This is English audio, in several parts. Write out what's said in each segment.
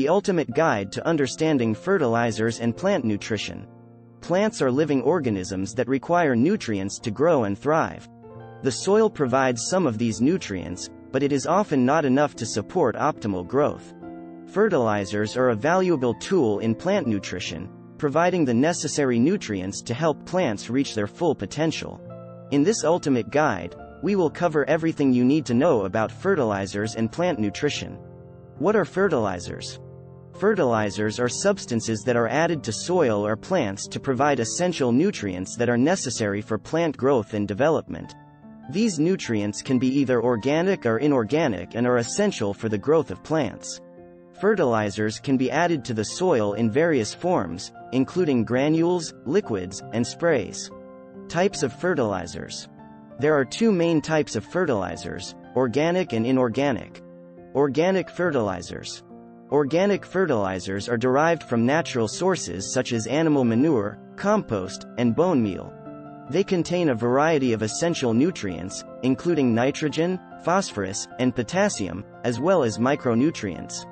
the ultimate guide to understanding fertilizers and plant nutrition. Plants are living organisms that require nutrients to grow and thrive. The soil provides some of these nutrients, but it is often not enough to support optimal growth. Fertilizers are a valuable tool in plant nutrition, providing the necessary nutrients to help plants reach their full potential. In this ultimate guide, we will cover everything you need to know about fertilizers and plant nutrition. What are fertilizers? Fertilizers are substances that are added to soil or plants to provide essential nutrients that are necessary for plant growth and development. These nutrients can be either organic or inorganic and are essential for the growth of plants. Fertilizers can be added to the soil in various forms, including granules, liquids, and sprays. Types of fertilizers. There are two main types of fertilizers: organic and inorganic. Organic fertilizers. Organic fertilizers are derived from natural sources such as animal manure, compost, and bone meal. They contain a variety of essential nutrients, including nitrogen, phosphorus, and potassium, as well as micronutrients.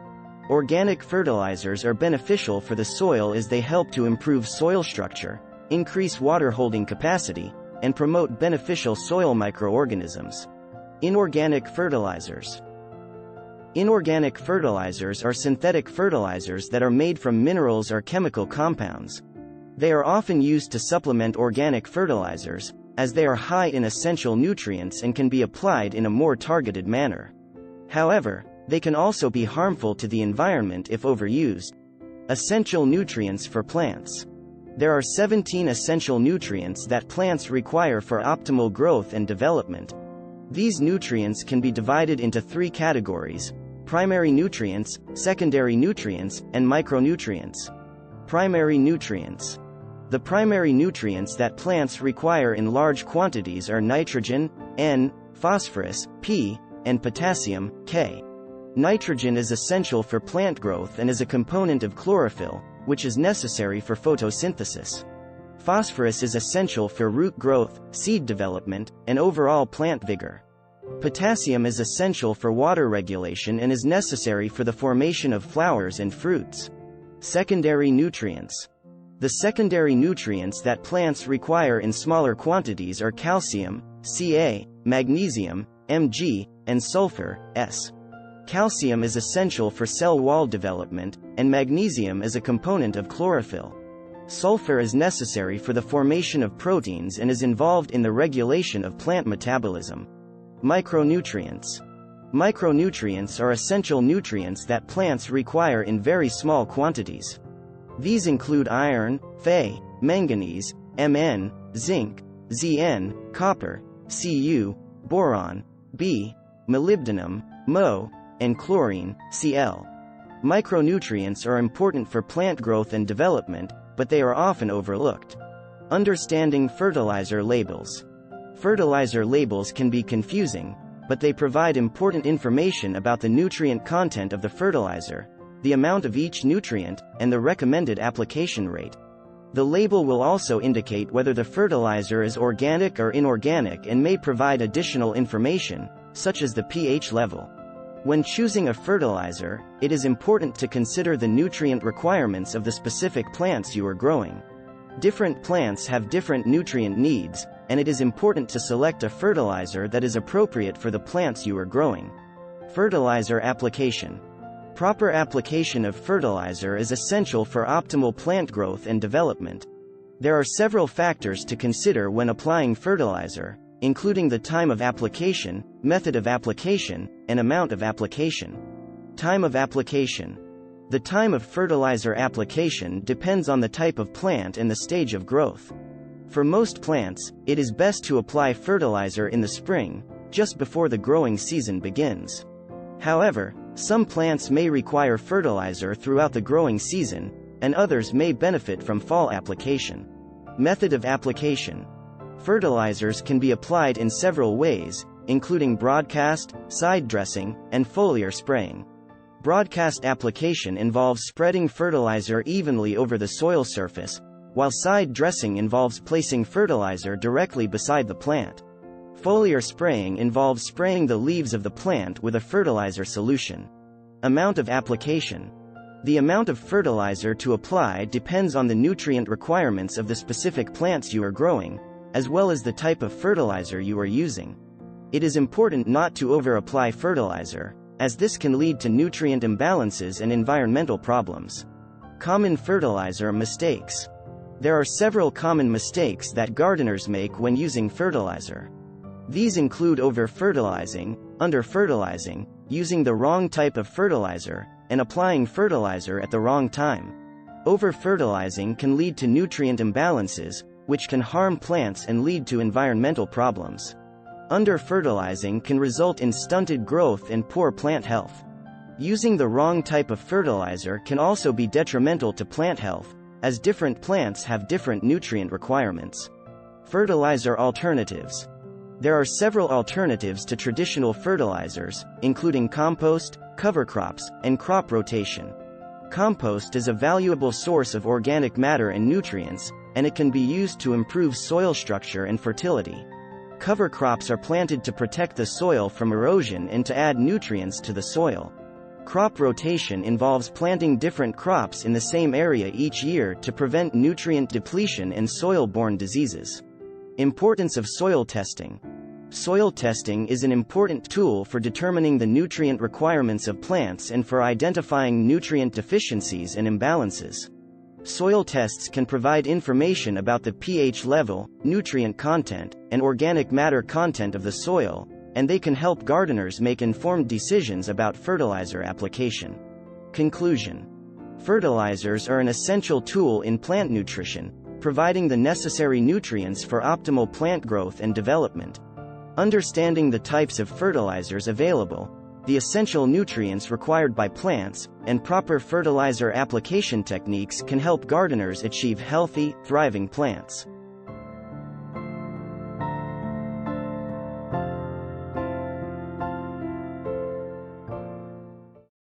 Organic fertilizers are beneficial for the soil as they help to improve soil structure, increase water-holding capacity, and promote beneficial soil microorganisms. Inorganic fertilizers. Inorganic fertilizers are synthetic fertilizers that are made from minerals or chemical compounds. They are often used to supplement organic fertilizers, as they are high in essential nutrients and can be applied in a more targeted manner. However, they can also be harmful to the environment if overused. Essential nutrients for plants. There are 17 essential nutrients that plants require for optimal growth and development. These nutrients can be divided into three categories: primary nutrients, secondary nutrients, and micronutrients. Primary nutrients. The primary nutrients that plants require in large quantities are nitrogen, N, phosphorus, P, and potassium, K. Nitrogen is essential for plant growth and is a component of chlorophyll, which is necessary for photosynthesis. Phosphorus is essential for root growth, seed development, and overall plant vigor. Potassium is essential for water regulation and is necessary for the formation of flowers and fruits. Secondary nutrients. The secondary nutrients that plants require in smaller quantities are calcium, Ca, magnesium, Mg, and sulfur, S. Calcium is essential for cell wall development, and magnesium is a component of chlorophyll. Sulfur is necessary for the formation of proteins and is involved in the regulation of plant metabolism. Micronutrients. Micronutrients are essential nutrients that plants require in very small quantities. These include iron, Fe, manganese, Mn, zinc, Zn, copper, Cu, boron, B, molybdenum, Mo, and chlorine, Cl. Micronutrients are important for plant growth and development, but they are often overlooked. Understanding fertilizer labels. Fertilizer labels can be confusing, but they provide important information about the nutrient content of the fertilizer, the amount of each nutrient, and the recommended application rate. The label will also indicate whether the fertilizer is organic or inorganic and may provide additional information, such as the pH level. When choosing a fertilizer, it is important to consider the nutrient requirements of the specific plants you are growing. Different plants have different nutrient needs, and it is important to select a fertilizer that is appropriate for the plants you are growing. Fertilizer application. Proper application of fertilizer is essential for optimal plant growth and development. There are several factors to consider when applying fertilizer, including the time of application, method of application, and amount of application. Time of application. The time of fertilizer application depends on the type of plant and the stage of growth. For most plants, it is best to apply fertilizer in the spring, just before the growing season begins. However, some plants may require fertilizer throughout the growing season, and others may benefit from fall application. Method of application. Fertilizers can be applied in several ways, including broadcast, side dressing, and foliar spraying. Broadcast application involves spreading fertilizer evenly over the soil surface, while side dressing involves placing fertilizer directly beside the plant. Foliar spraying involves spraying the leaves of the plant with a fertilizer solution. Amount of application. The amount of fertilizer to apply depends on the nutrient requirements of the specific plants you are growing, as well as the type of fertilizer you are using. It is important not to over-apply fertilizer, as this can lead to nutrient imbalances and environmental problems. Common fertilizer mistakes. There are several common mistakes that gardeners make when using fertilizer. These include over-fertilizing, under-fertilizing, using the wrong type of fertilizer, and applying fertilizer at the wrong time. Over-fertilizing can lead to nutrient imbalances, which can harm plants and lead to environmental problems. Under-fertilizing can result in stunted growth and poor plant health. Using the wrong type of fertilizer can also be detrimental to plant health, as different plants have different nutrient requirements. Fertilizer alternatives. There are several alternatives to traditional fertilizers, including compost, cover crops, and crop rotation. Compost is a valuable source of organic matter and nutrients, and it can be used to improve soil structure and fertility. Cover crops are planted to protect the soil from erosion and to add nutrients to the soil. Crop rotation involves planting different crops in the same area each year to prevent nutrient depletion and soil-borne diseases. Importance of soil testing. Soil testing is an important tool for determining the nutrient requirements of plants and for identifying nutrient deficiencies and imbalances. Soil tests can provide information about the pH level, nutrient content, and organic matter content of the soil, and they can help gardeners make informed decisions about fertilizer application. Conclusion. Fertilizers are an essential tool in plant nutrition, providing the necessary nutrients for optimal plant growth and development. Understanding the types of fertilizers available, the essential nutrients required by plants, and proper fertilizer application techniques can help gardeners achieve healthy, thriving plants.